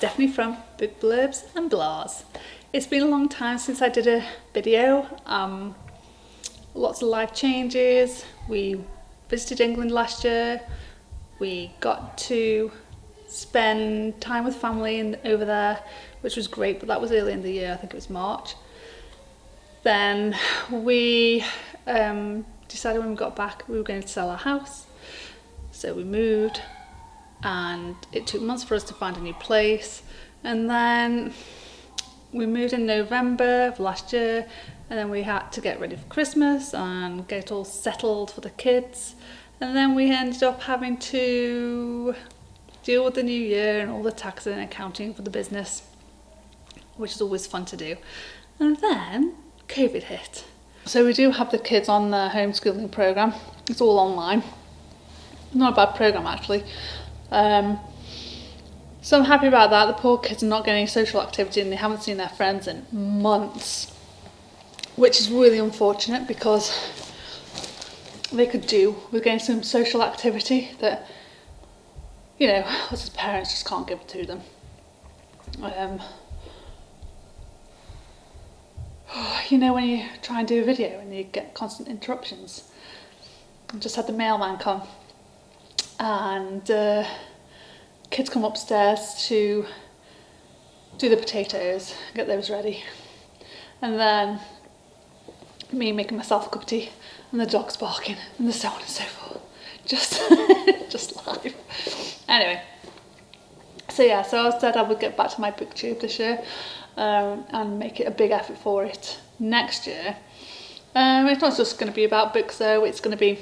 Stephanie from Book Blurbs and Blahs. It's been a long time since I did a video. Lots of life changes. We visited England last year. We got to spend time with family over there, which was great, but that was early in the year. I think it was March. Then we decided when we got back we were going to sell our house. So we moved, and it took months for us to find a new place. And then we moved in November of last year, and then we had to get ready for Christmas and get it all settled for the kids. And then we ended up having to deal with the new year and all the tax and accounting for the business, which is always fun to do. And then COVID hit. So we do have the kids on the homeschooling program. It's all online. Not a bad program actually. So I'm happy about that. The poor kids are not getting social activity and they haven't seen their friends in months, which is really unfortunate because they could do with getting some social activity that, you know, us as parents just can't give it to them. You know, when you try and do a video and you get constant interruptions. I just had the mailman come, and kids come upstairs to do the potatoes, get those ready, and then me making myself a cup of tea, and the dog's barking, and so on and so forth. Just life. Anyway, so yeah, so I said I would get back to my booktube this year, and make it a big effort for it next year. It's not just going to be about books though, it's going to be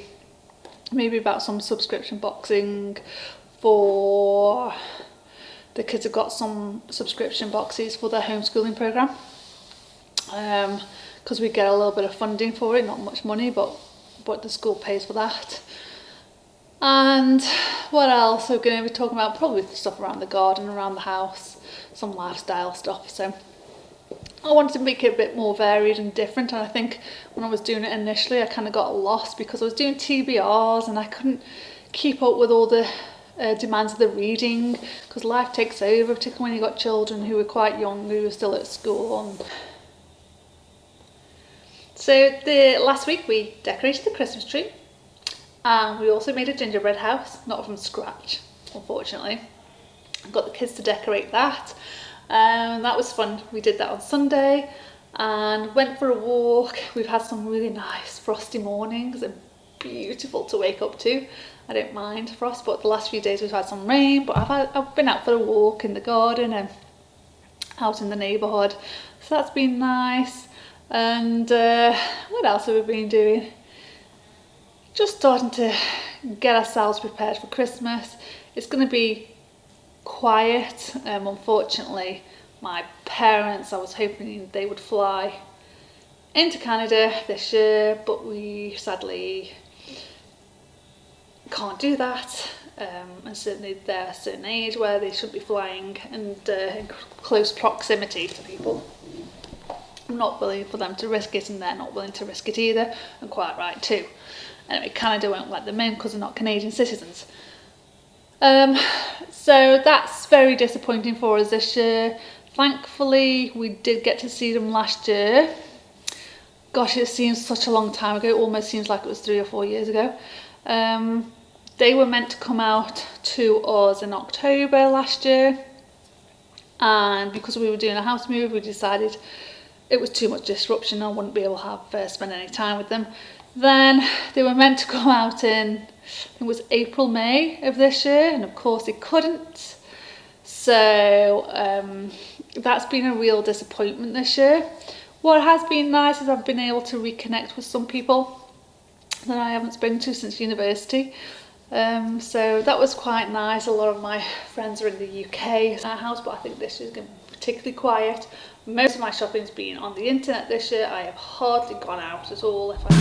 maybe about some subscription boxing for the kids. Have got some subscription boxes for their homeschooling program, because we get a little bit of funding for it, not much money, but the school pays for that. And what else? We're going to be talking about probably stuff around the garden, around the house, some lifestyle stuff. So I wanted to make it a bit more varied and different, and I think when I was doing it initially I kind of got lost because I was doing TBRs and I couldn't keep up with all the demands of the reading, because life takes over, particularly when you've got children who are quite young, who are still at school. So last week we decorated the Christmas tree, and we also made a gingerbread house, not from scratch unfortunately. I got the kids to decorate that. That was fun. We did that on Sunday and went for a walk. We've had some really nice frosty mornings and beautiful to wake up to. I don't mind frost, but the last few days we've had some rain, but I've been out for a walk in the garden and out in the neighbourhood, so that's been nice. And what else have we been doing? Just starting to get ourselves prepared for Christmas. It's going to be quiet. Unfortunately, my parents, I was hoping they would fly into Canada this year, but we sadly can't do that. And certainly they're a certain age where they should be flying and in close proximity to people. I'm not willing for them to risk it, and they're not willing to risk it either, and quite right too. Anyway, Canada won't let them in because they're not Canadian citizens. So that's very disappointing for us this year. Thankfully, we did get to see them last year. Gosh, it seems such a long time ago. It almost seems like it was 3 or 4 years ago. They were meant to come out to us in October last year, and because we were doing a house move, we decided it was too much disruption. I wouldn't be able to spend any time with them. Then they were meant to come out in, I think it was April, May of this year, and of course they couldn't. So that's been a real disappointment this year. What has been nice is I've been able to reconnect with some people that I haven't spoken to since university. So that was quite nice. A lot of my friends are in the UK in our house, but I think this year's going to be particularly quiet. Most of my shopping's been on the internet this year. I have hardly gone out at all. If I